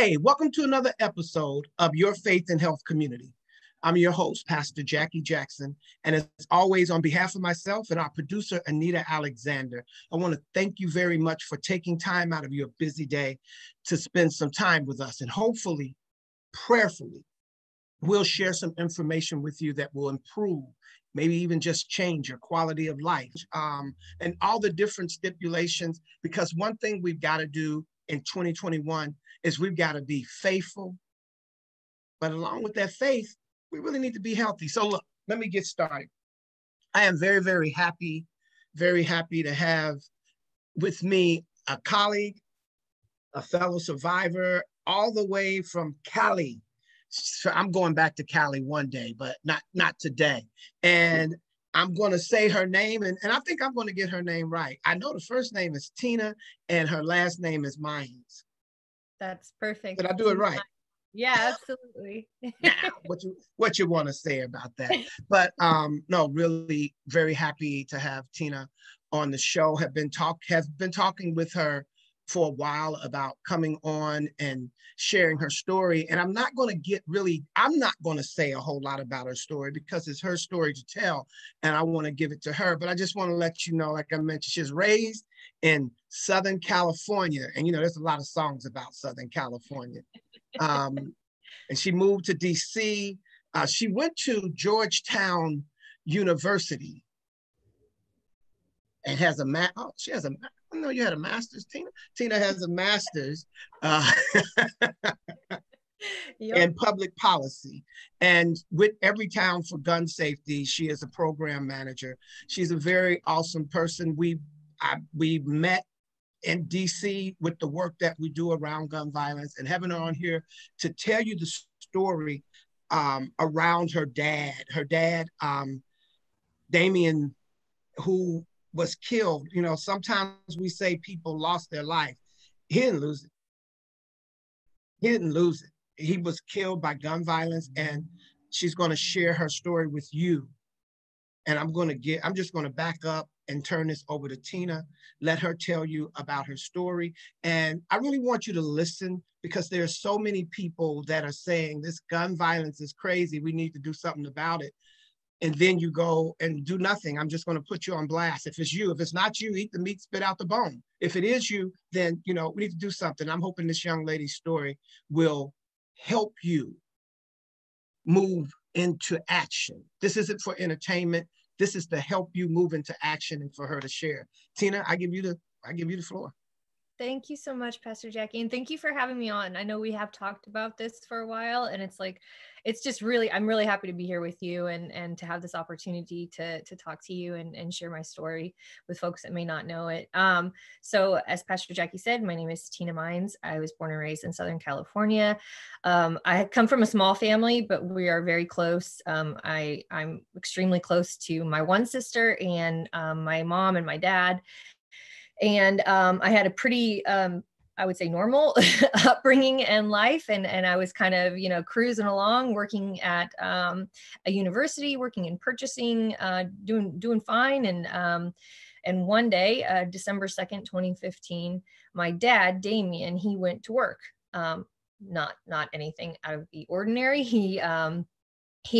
Hey, welcome to another episode of Your Faith and Health Community. I'm your host, Pastor Jackie Jackson, and as always, on behalf of myself and our producer, Anita Alexander, I want to thank you very much for taking time out of your busy day to spend some time with us, and hopefully, prayerfully, we'll share some information with you that will improve, maybe even just change your quality of life, and all the different stipulations, because one thing we've got to do in 2021 is we've got to be faithful, but along with that faith, we really need to be healthy. So look, let me get started. I am very, very happy to have with me a colleague, a fellow survivor, all the way from Cali. So I'm going back to Cali one day, but not today. And I'm going to say her name, and I think I'm going to get her name right. I know the first name is Tina, and her last name is Mines. That's perfect. Did I do it right? Yeah, absolutely. Now, what you want to say about that? But no, really very happy to have Tina on the show. Have been talking with her for a while about coming on and sharing her story. And I'm not going to say a whole lot about her story because it's her story to tell. And I want to give it to her. But I just want to let you know, like I mentioned, she's raised in Southern California. And, you know, there's a lot of songs about Southern California. And she moved to DC. She went to Georgetown University and has I know you had a master's, Tina. Tina has a master's in public policy. And with Everytown for Gun Safety, she is a program manager. She's a very awesome person. We met in DC with the work that we do around gun violence, and having her on here to tell you the story around her dad. Her dad, Damien, who was killed. You know, sometimes we say people lost their life. He didn't lose it. He was killed by gun violence, and she's going to share her story with you. And I'm just going to back up and turn this over to Tina, let her tell you about her story. And I really want you to listen, because there are so many people that are saying this gun violence is crazy. We need to do something about it. And then you go and do nothing. I'm just going to put you on blast. If it's you, if it's not you, eat the meat, spit out the bone. If it is you, then, you know, we need to do something. I'm hoping this young lady's story will help you move into action. This isn't for entertainment. This is to help you move into action and for her to share. Tina, I give you the floor. Thank you so much, Pastor Jackie. And thank you for having me on. I know we have talked about this for a while, and it's just really, I'm really happy to be here with you and to have this opportunity to talk to you and share my story with folks that may not know it. So as Pastor Jackie said, my name is Tina Mines. I was born and raised in Southern California. I come from a small family, but we are very close. I'm extremely close to my one sister and my mom and my dad. And I had a pretty, I would say, normal upbringing and life. And I was kind of, you know, cruising along, working at a university, working in purchasing, doing fine. And one day, December 2nd, 2015, my dad, Damien, he went to work. Not anything out of the ordinary. He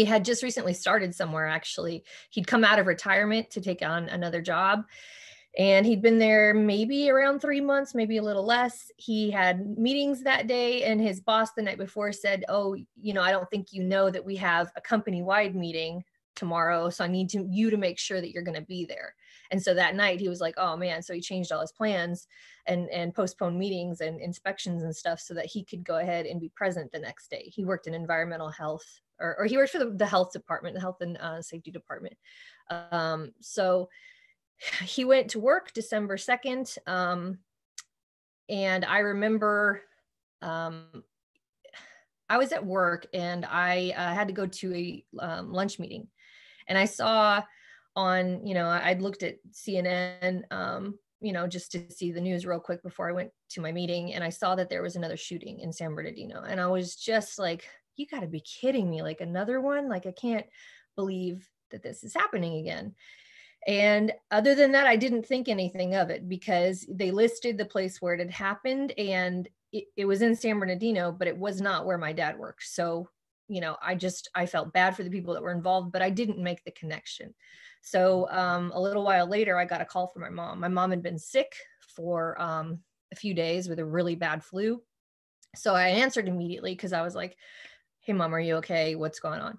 had just recently started somewhere, actually. He'd come out of retirement to take on another job. And he'd been there maybe around 3 months, maybe a little less. He had meetings that day, and his boss the night before said, "Oh, you know, I don't think you know that we have a company-wide meeting tomorrow, so I need you to make sure that you're going to be there." And so that night he was like, "Oh man," so he changed all his plans and postponed meetings and inspections and stuff so that he could go ahead and be present the next day. He worked in environmental health, or he worked for the health department, the health and safety department. So he went to work December 2nd. And I remember I was at work, and I had to go to a lunch meeting. And I saw on, you know, I'd looked at CNN, you know, just to see the news real quick before I went to my meeting. And I saw that there was another shooting in San Bernardino. And I was just like, you got to be kidding me. Like, another one? Like, I can't believe that this is happening again. And other than that, I didn't think anything of it, because they listed the place where it had happened, and it was in San Bernardino, but it was not where my dad worked. So, I felt bad for the people that were involved, but I didn't make the connection. So a little while later, I got a call from my mom. My mom had been sick for a few days with a really bad flu. So I answered immediately because I was like, hey, Mom, are you okay? What's going on?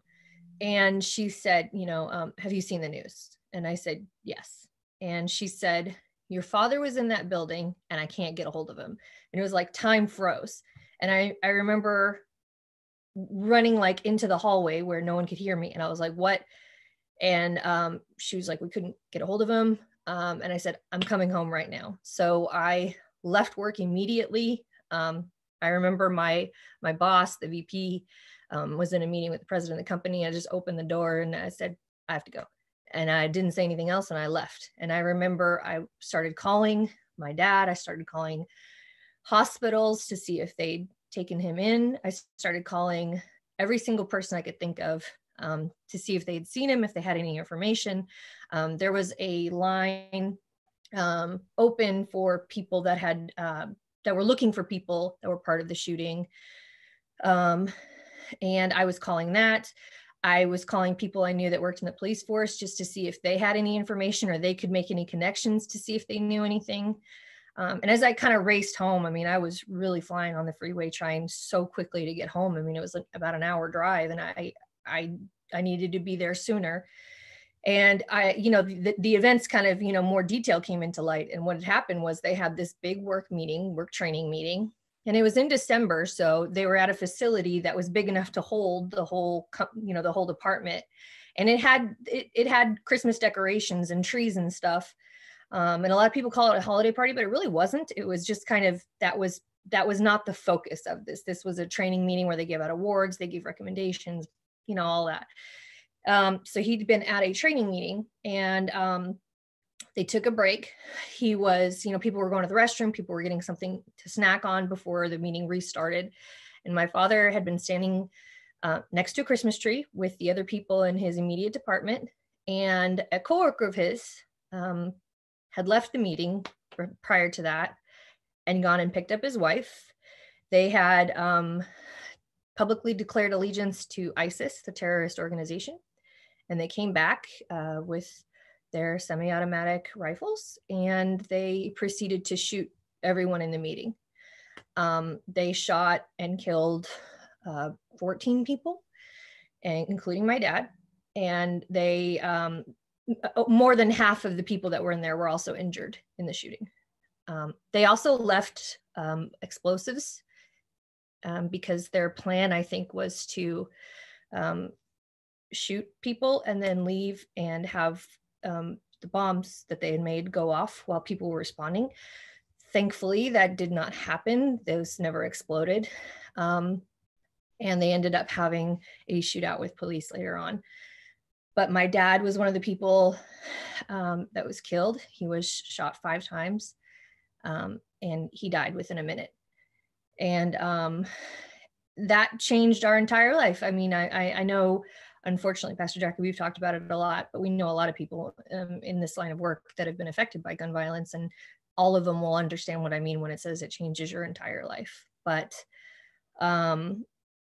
And she said, have you seen the news? And I said, yes. And she said, your father was in that building and I can't get a hold of him. And it was like time froze. And I remember running like into the hallway where no one could hear me. And I was like, what? And she was like, we couldn't get a hold of him. And I said, I'm coming home right now. So I left work immediately. I remember my boss, the VP, was in a meeting with the president of the company. I just opened the door and I said, I have to go. And I didn't say anything else and I left. And I remember I started calling my dad. I started calling hospitals to see if they'd taken him in. I started calling every single person I could think of to see if they'd seen him, if they had any information. There was a line open for people that had that were looking for people that were part of the shooting. And I was calling that. I was calling people I knew that worked in the police force just to see if they had any information or they could make any connections to see if they knew anything. And as I kind of raced home, I mean, I was really flying on the freeway trying so quickly to get home. I mean, it was about an hour drive and I needed to be there sooner. And the events kind of, more detail came into light. And what had happened was they had this big work training meeting, and it was in December. So they were at a facility that was big enough to hold the whole department. And it had Christmas decorations and trees and stuff. And a lot of people call it a holiday party, but it really wasn't. It was just kind of, that was not the focus of this. This was a training meeting where they gave out awards, they gave recommendations, all that. So he'd been at a training meeting and they took a break. He was, people were going to the restroom, people were getting something to snack on before the meeting restarted. And my father had been standing next to a Christmas tree with the other people in his immediate department. And a coworker of his had left the meeting prior to that and gone and picked up his wife. They had publicly declared allegiance to ISIS, the terrorist organization. And they came back with their semi-automatic rifles and they proceeded to shoot everyone in the meeting. They shot and killed 14 people, including my dad. And they, more than half of the people that were in there were also injured in the shooting. They also left explosives because their plan, I think, was to shoot people and then leave and have the bombs that they had made go off while people were responding. Thankfully, that did not happen. Those never exploded. And they ended up having a shootout with police later on. But my dad was one of the people that was killed. He was shot 5 times and he died within a minute. And that changed our entire life. I mean, I know, unfortunately, Pastor Jackie, we've talked about it a lot, but we know a lot of people in this line of work that have been affected by gun violence, and all of them will understand what I mean when it says it changes your entire life. But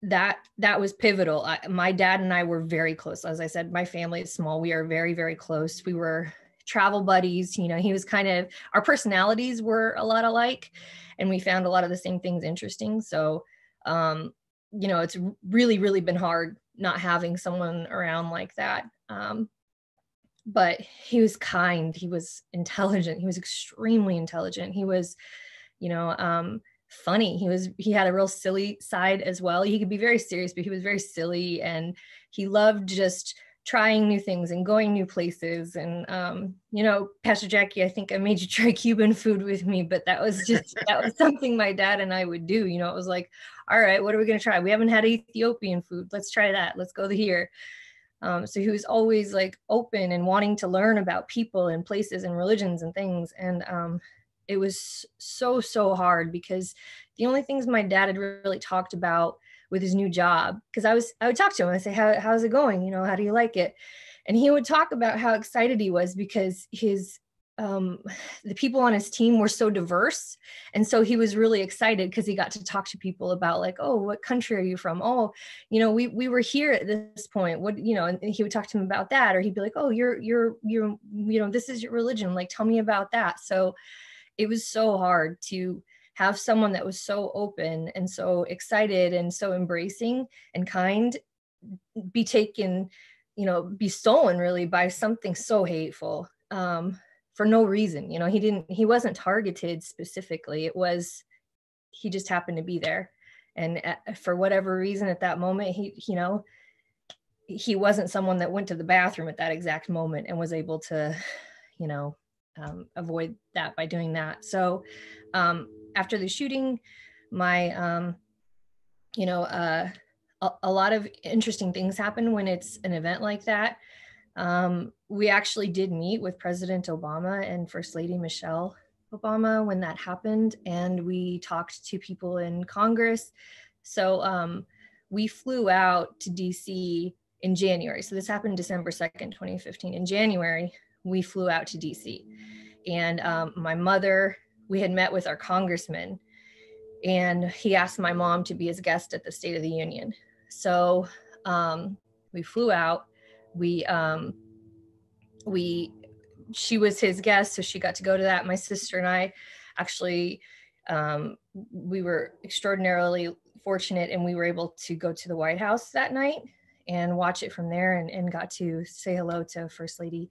that was pivotal. My dad and I were very close. As I said, my family is small. We are very, very close. We were travel buddies. He was kind of, our personalities were a lot alike, and we found a lot of the same things interesting. So, it's really, really been hard not having someone around like that. But he was kind, he was intelligent, he was extremely intelligent. He was, funny. He had a real silly side as well. He could be very serious, but he was very silly, and he loved just trying new things and going new places. And, Pastor Jackie, I think I made you try Cuban food with me, but that was something my dad and I would do. It was like, all right, what are we going to try? We haven't had Ethiopian food. Let's try that. Let's go here. So he was always like open and wanting to learn about people and places and religions and things. And it was so, so hard because the only things my dad had really talked about with his new job, because I would talk to him and say, how's it going? How do you like it? And he would talk about how excited he was because his the people on his team were so diverse. And so he was really excited because he got to talk to people about like, oh, what country are you from? Oh, we were here at this point. What, and he would talk to him about that, or he'd be like, oh, you're, this is your religion. Like, tell me about that. So it was so hard to have someone that was so open and so excited and so embracing and kind be taken, be stolen really by something so hateful. For no reason. He wasn't targeted specifically. He just happened to be there. And for whatever reason at that moment, he wasn't someone that went to the bathroom at that exact moment and was able to, avoid that by doing that. So after the shooting, my, a lot of interesting things happen when it's an event like that. We actually did meet with President Obama and First Lady Michelle Obama when that happened, and we talked to people in Congress. So we flew out to DC in January. So this happened December 2nd, 2015. In January, we flew out to DC. And my mother, we had met with our congressman, and he asked my mom to be his guest at the State of the Union. So we flew out. She was his guest, so she got to go to that. My sister and I actually, we were extraordinarily fortunate, and we were able to go to the White House that night and watch it from there, and got to say hello to First Lady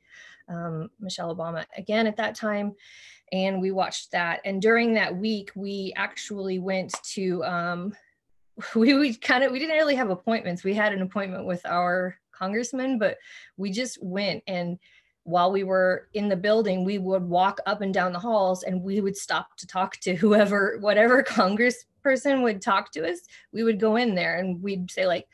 Michelle Obama again at that time. And we watched that. And during that week, we actually went to, we didn't really have appointments. We had an appointment with our congressman, but we just went, and while we were in the building, we would walk up and down the halls, and we would stop to talk to whatever congressperson would talk to us. We would go in there and we'd say like,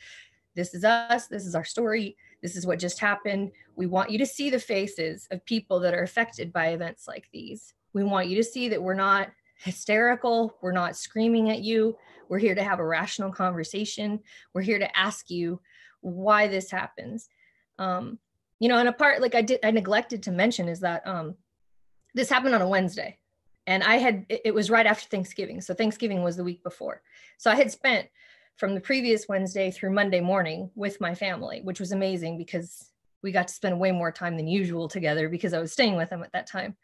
this is us, this is our story, this is what just happened. We want you to see the faces of people that are affected by events like these. We want you to see that we're not hysterical, we're not screaming at you. We're here to have a rational conversation. We're here to ask you why this happens. And a part like I neglected to mention is that this happened on a Wednesday, and it was right after Thanksgiving. So Thanksgiving was the week before. So I had spent from the previous Wednesday through Monday morning with my family, which was amazing because we got to spend way more time than usual together because I was staying with them at that time.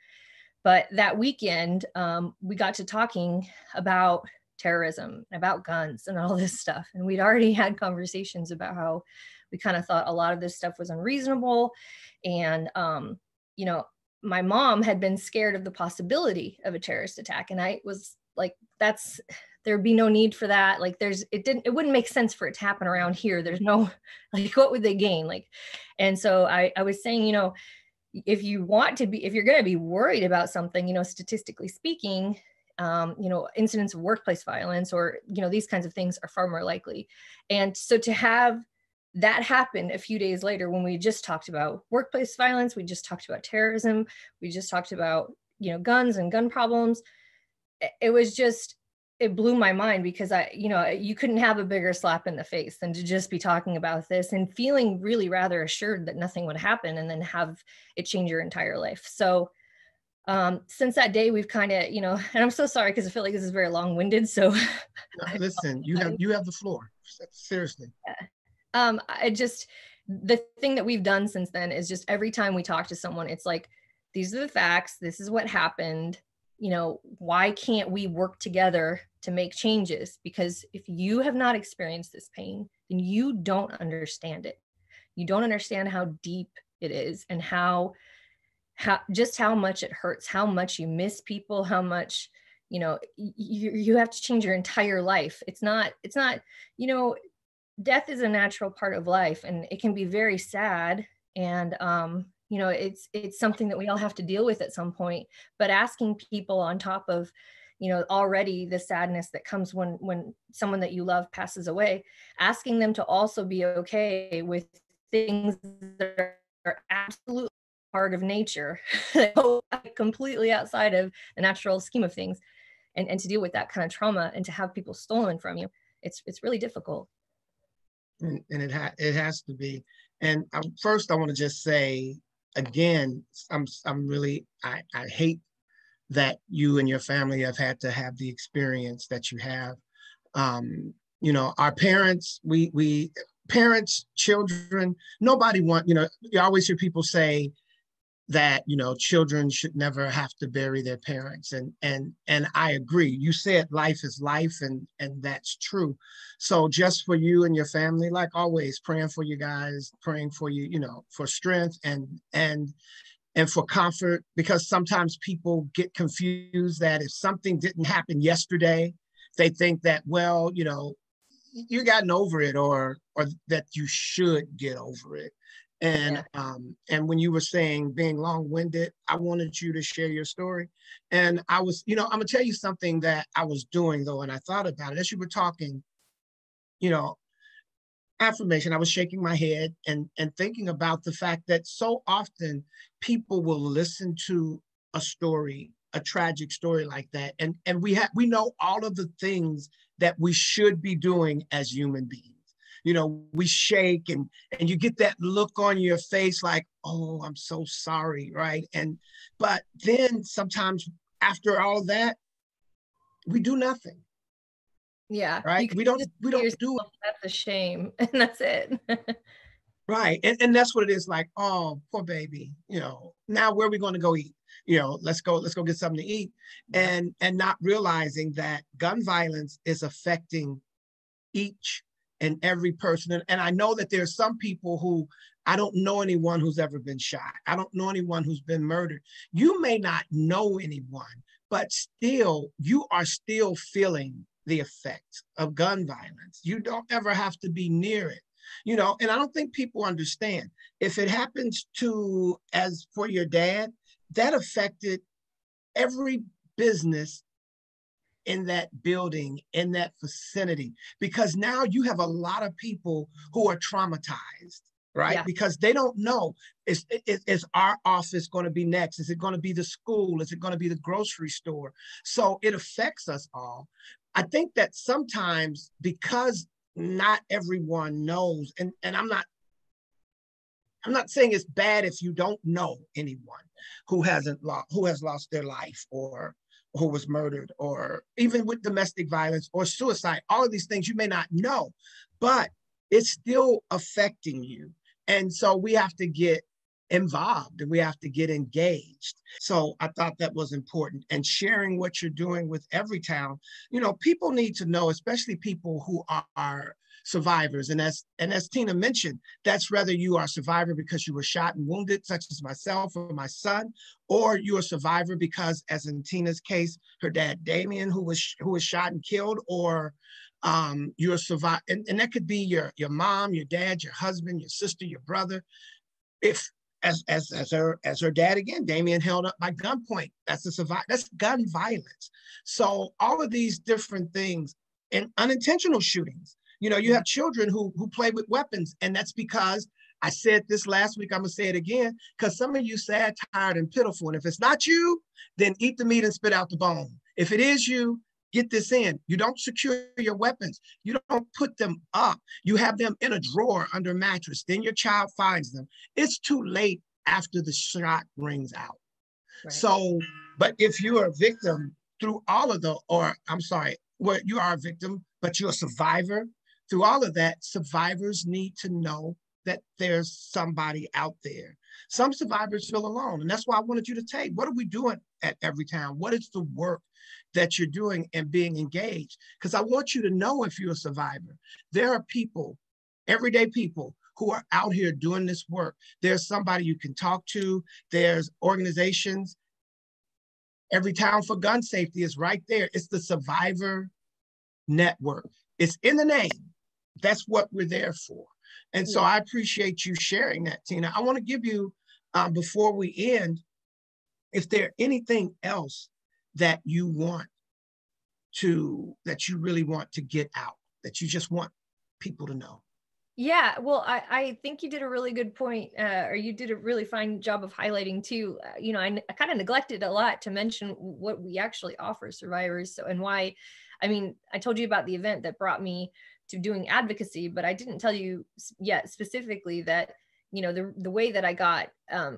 But that weekend, we got to talking about terrorism, about guns and all this stuff. And we'd already had conversations about how we kind of thought a lot of this stuff was unreasonable. And, my mom had been scared of the possibility of a terrorist attack. And I was like, there'd be no need for that. Like it wouldn't make sense for it to happen around here. There's no, like, what would they gain? Like, and so I was saying, if you're going to be worried about something, statistically speaking, incidents of workplace violence or, these kinds of things are far more likely. And so to have that happen a few days later, when we just talked about workplace violence, we just talked about terrorism, we just talked about, guns and gun problems, it blew my mind because you couldn't have a bigger slap in the face than to just be talking about this and feeling really rather assured that nothing would happen and then have it change your entire life. So since that day, we've kind of, and I'm so sorry because I feel like this is very long-winded. So listen, you have the floor. Seriously. Yeah. The thing that we've done since then is just every time we talk to someone, it's like, these are the facts. This is what happened. Why can't we work together to make changes? Because if you have not experienced this pain, then you don't understand it. You don't understand how deep it is and how much it hurts, how much you miss people, how much, you have to change your entire life. It's not, death is a natural part of life and it can be very sad. And, it's something that we all have to deal with at some point, but asking people on top of, already the sadness that comes when someone that you love passes away, asking them to also be okay with things that are absolutely part of nature, completely outside of the natural scheme of things, and to deal with that kind of trauma and to have people stolen from you, it's really difficult. And it has to be. And first I want to just say, again, I'm really, I hate that you and your family have had to have the experience that you have. Our parents, we parents, children, nobody you always hear people say that, children should never have to bury their parents. And I agree. You said life is life, and that's true. So just for you and your family, like always, praying for you guys, praying for you, for strength and for comfort, because sometimes people get confused that if something didn't happen yesterday, they think that, well, you gotten over it, or that you should get over it. And and when you were saying being long-winded, I wanted you to share your story. And I was, I'm gonna tell you something that I was doing though, and I thought about it as you were talking, you know, affirmation. I was shaking my head and thinking about the fact that so often people will listen to a story, a tragic story like that, and we know all of the things that we should be doing as human beings. We shake and you get that look on your face like, oh, I'm so sorry, right? But then sometimes after all that, we do nothing. Yeah. Right. We don't do it. That's a shame. And that's it. Right. And that's what it is, like, oh, poor baby, now where are we going to go eat? Let's go get something to eat. And not realizing that gun violence is affecting each and every person. And I know that there's some people who, I don't know anyone who's ever been shot. I don't know anyone who's been murdered. You may not know anyone, but still, you are still feeling the effects of gun violence. You don't ever have to be near it. And I don't think people understand. If it happens as for your dad, that affected every business in that building, in that vicinity, because now you have a lot of people who are traumatized, right? Yeah. Because they don't know, is our office going to be next? Is it going to be the school? Is it going to be the grocery store? So it affects us all. I think that sometimes, because not everyone knows, and I'm not saying it's bad if you don't know anyone who has lost their life, or who was murdered, or even with domestic violence or suicide. All of these things you may not know, but it's still affecting you. And so we have to get involved and we have to get engaged. So I thought that was important. And sharing what you're doing with Everytown, people need to know, especially people who are survivors. And as Tina mentioned, that's whether you are a survivor because you were shot and wounded, such as myself or my son, or you're a survivor because, as in Tina's case, her dad Damien, who was shot and killed, or you're a survivor, and that could be your mom, your dad, your husband, your sister, your brother. If as her dad, again, Damien, held up by gunpoint, that's a survivor. That's gun violence. So all of these different things, and unintentional shootings. You have children who play with weapons, and that's because, I said this last week, I'm gonna say it again, because some of you sad, tired, and pitiful. And if it's not you, then eat the meat and spit out the bone. If it is you, get this in. You don't secure your weapons. You don't put them up. You have them in a drawer under a mattress. Then your child finds them. It's too late after the shot rings out. Right. So, but if you are a victim through all of you are a victim, but you're a survivor through all of that, survivors need to know that there's somebody out there. Some survivors feel alone. And that's why I wanted you to take, what are we doing at Everytown? What is the work that you're doing and being engaged? Because I want you to know, if you're a survivor, there are people, everyday people, who are out here doing this work. There's somebody you can talk to. There's organizations. Everytown for Gun Safety is right there. It's the Survivor Network. It's in the name. That's what we're there for. And so I appreciate you sharing that, Tina. I want to give you, before we end, if there's anything else that you really want to get out, that you just want people to know. Yeah, well, I think you did a really good point, or you did a really fine job of highlighting too. I kind of neglected a lot to mention what we actually offer survivors. So, and why, I told you about the event that brought me to doing advocacy, but I didn't tell you yet specifically that, the way that I got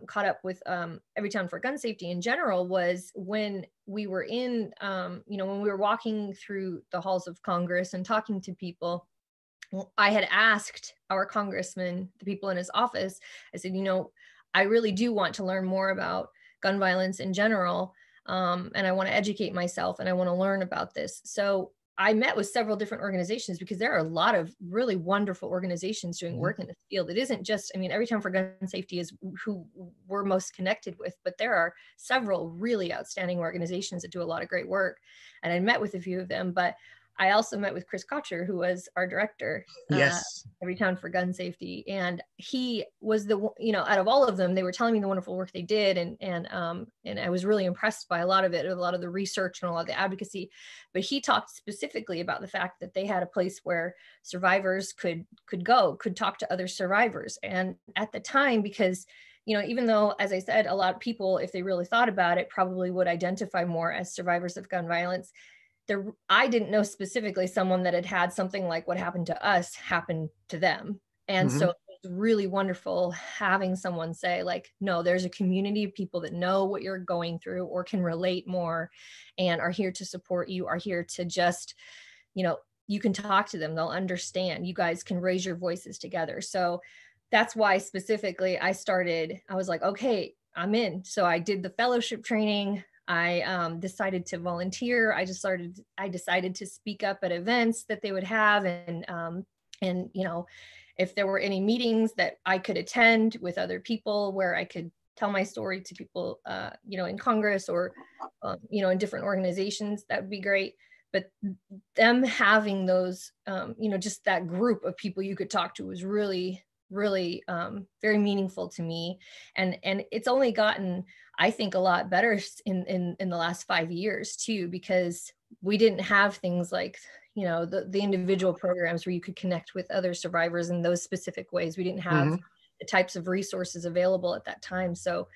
caught up with Everytown for Gun Safety in general was when we were when we were walking through the halls of Congress and talking to people. I had asked our congressman, the people in his office, I said, I really do want to learn more about gun violence in general. And I want to educate myself and I want to learn about this. So I met with several different organizations because there are a lot of really wonderful organizations doing work in this field. It isn't just, Everytown for Gun Safety is who we're most connected with, but there are several really outstanding organizations that do a lot of great work. And I met with a few of them, but I also met with Chris Kocher, who was our director, yes, Everytown for Gun Safety. And he was out of all of them, they were telling me the wonderful work they did. And I was really impressed by a lot of it, a lot of the research and a lot of the advocacy. But he talked specifically about the fact that they had a place where survivors could talk to other survivors. And at the time, because even though, as I said, a lot of people, if they really thought about it, probably would identify more as survivors of gun violence, I didn't know specifically someone that had something like what happened to us happen to them. And so it was really wonderful having someone say like, no, there's a community of people that know what you're going through or can relate more and are here to support you, are here to just, you can talk to them, they'll understand, you guys can raise your voices together. So that's why specifically I was like, okay, I'm in. So I did the fellowship training. I decided to volunteer. I decided to speak up at events that they would have. And if there were any meetings that I could attend with other people where I could tell my story to people, in Congress or, in different organizations, that would be great. But them having those, just that group of people you could talk to was really, really very meaningful to me. And it's only gotten, I think, a lot better in the last 5 years too, because we didn't have things like, the individual programs where you could connect with other survivors in those specific ways. We didn't have the types of resources available at that time. So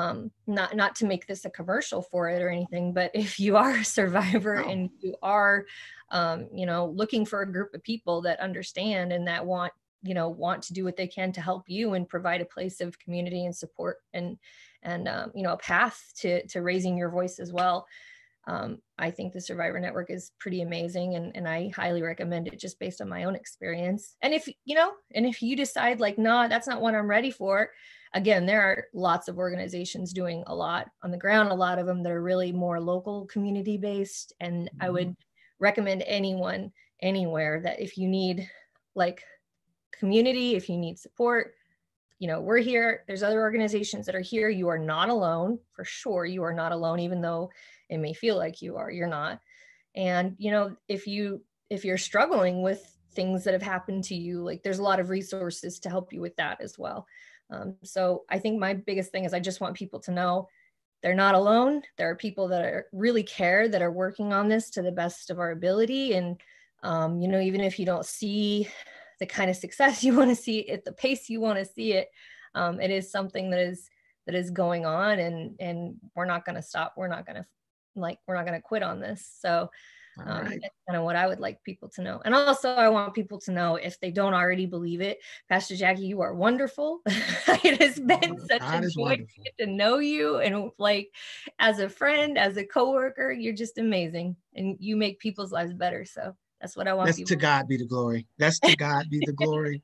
not to make this a commercial for it or anything, but if you are a survivor and you are, looking for a group of people that understand and that want to do what they can to help you and provide a place of community and support and a path to raising your voice as well. I think the Survivor Network is pretty amazing, and I highly recommend it just based on my own experience. And if you decide like, nah, that's not what I'm ready for, again, there are lots of organizations doing a lot on the ground, a lot of them that are really more local community based. And I would recommend anyone anywhere that if you need like community, if you need support, we're here. There's other organizations that are here. You are not alone, for sure. You are not alone, even though it may feel like you are, you're not. And, if you're struggling with things that have happened to you, like there's a lot of resources to help you with that as well. So I think my biggest thing is I just want people to know they're not alone. There are people that really care, that are working on this to the best of our ability. And, even if you don't see the kind of success you want to see at the pace you want to see it, it is something that is going on, and we're not going to stop. We're not going to quit on this. So that's kind of what I would like people to know. And also I want people to know, if they don't already believe it, Pastor Jackie, you are wonderful. It has been such a joy to get to know you, and like as a friend, as a coworker, you're just amazing, and you make people's lives better. So that's what I want. That's to God be the glory. That's to God be the glory.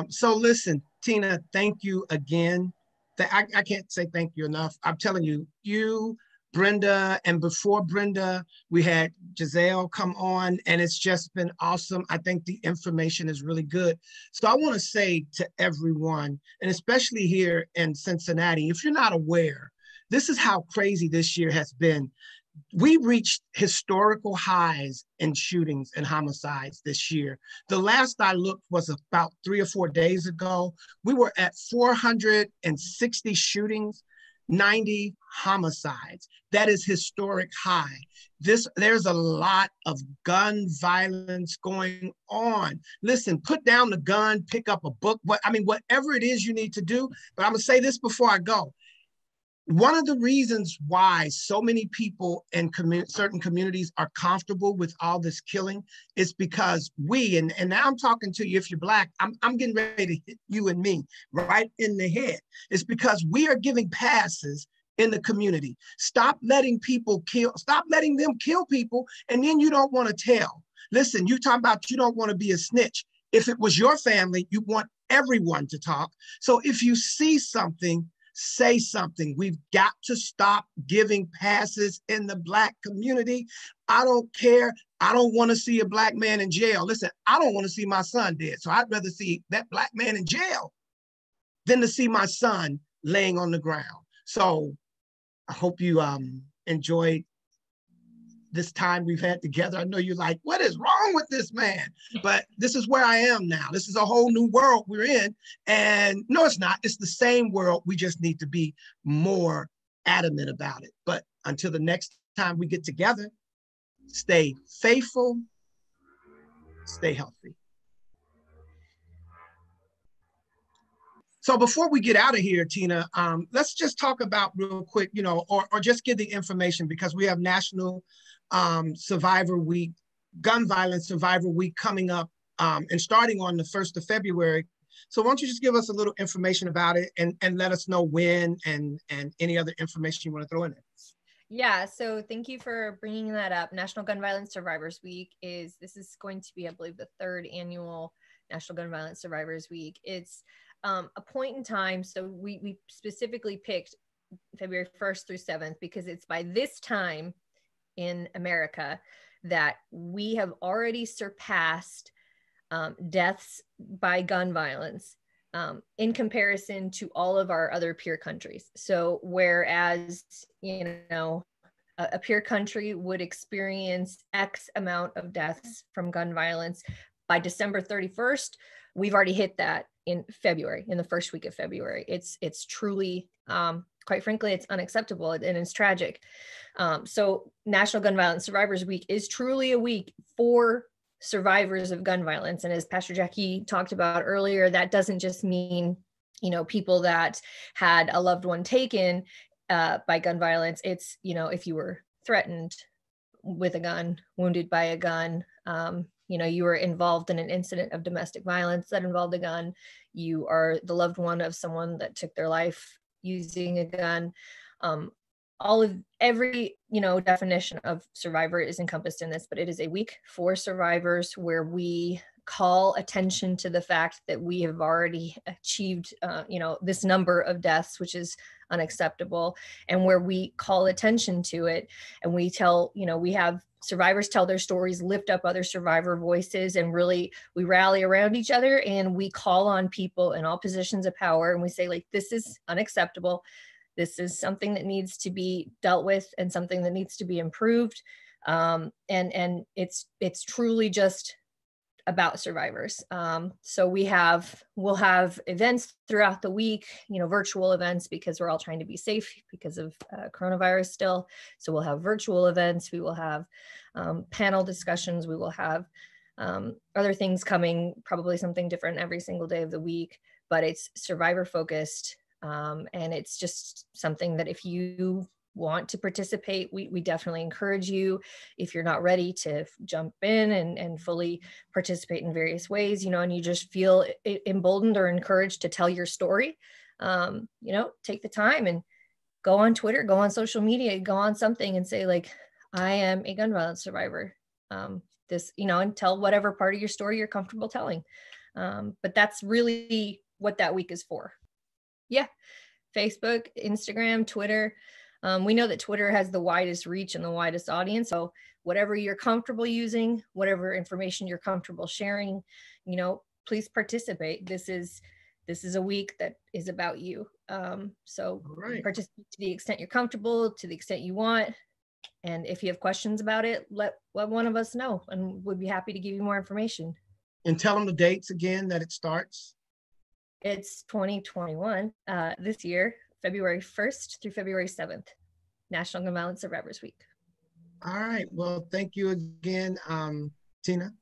So listen, Tina, thank you again. I can't say thank you enough. I'm telling you, Brenda, and before Brenda, we had Giselle come on, and it's just been awesome. I think the information is really good. So I want to say to everyone, and especially here in Cincinnati, if you're not aware, this is how crazy this year has been. We reached historical highs in shootings and homicides this year. The last I looked was about 3 or 4 days ago. We were at 460 shootings, 90 homicides. That is historic high. There's a lot of gun violence going on. Listen, put down the gun, pick up a book, whatever it is you need to do. But I'm gonna say this before I go. one of the reasons why so many people in certain communities are comfortable with all this killing is because and now I'm talking to you, if you're Black, I'm getting ready to hit you and me right in the head. It's because we are giving passes in the community. Stop letting them kill people, and then you don't want to tell. Listen, you talking about you don't want to be a snitch. If it was your family, you want everyone to talk. So if you see something, say something. We've got to stop giving passes in the Black community. I don't care. I don't want to see a Black man in jail. Listen, I don't want to see my son dead. So I'd rather see that Black man in jail than to see my son laying on the ground. So I hope you enjoyed this time we've had together. I know you're like, what is wrong with this man? But this is where I am now. This is a whole new world we're in. And no, it's not. It's the same world. We just need to be more adamant about it. But until the next time we get together, stay faithful, stay healthy. So before we get out of here, Tina, let's just talk about real quick, or just give the information, because we have National Survivor Week, Gun Violence Survivor Week coming up and starting on the 1st of February. So why don't you just give us a little information about it and let us know when and any other information you want to throw in there. Yeah, so thank you for bringing that up. National Gun Violence Survivors Week is going to be, I believe, the 3rd annual National Gun Violence Survivors Week. It's a point in time. So we specifically picked February 1st through 7th because it's by this time in America that we have already surpassed deaths by gun violence in comparison to all of our other peer countries. So whereas, a peer country would experience X amount of deaths from gun violence by December 31st, we've already hit that in February, in the first week of February. It's truly, quite frankly, it's unacceptable and it's tragic. So National Gun Violence Survivors Week is truly a week for survivors of gun violence. And as Pastor Jackie talked about earlier, that doesn't just mean, people that had a loved one taken by gun violence. It's, if you were threatened with a gun, wounded by a gun, you were involved in an incident of domestic violence that involved a gun, you are the loved one of someone that took their life using a gun. Every definition of survivor is encompassed in this, but it is a week for survivors where we call attention to the fact that we have already achieved this number of deaths, which is unacceptable, and where we call attention to it, and we tell, we have survivors tell their stories, lift up other survivor voices, and really we rally around each other, and we call on people in all positions of power, and we say, like, this is unacceptable. This is something that needs to be dealt with and something that needs to be improved. And it's truly just about survivors. So we'll have events throughout the week, virtual events, because we're all trying to be safe because of coronavirus still. So we'll have virtual events. We will have panel discussions. We will have other things coming, probably something different every single day of the week, but it's survivor focused. And it's just something that if you want to participate, we definitely encourage you. If you're not ready to jump in and fully participate in various ways, and you just feel emboldened or encouraged to tell your story, take the time and go on Twitter, go on social media, go on something and say, like, I am a gun violence survivor. And tell whatever part of your story you're comfortable telling. But that's really what that week is for. Yeah. Facebook, Instagram, Twitter. We know that Twitter has the widest reach and the widest audience. So whatever you're comfortable using, whatever information you're comfortable sharing, please participate. This is a week that is about you. So participate to the extent you're comfortable, to the extent you want. And if you have questions about it, let one of us know, and we'd be happy to give you more information. And tell them the dates again that it starts. It's 2021, this year, February 1st through February 7th, National Gun Violence Survivors Week. All right. Well, thank you again, Tina.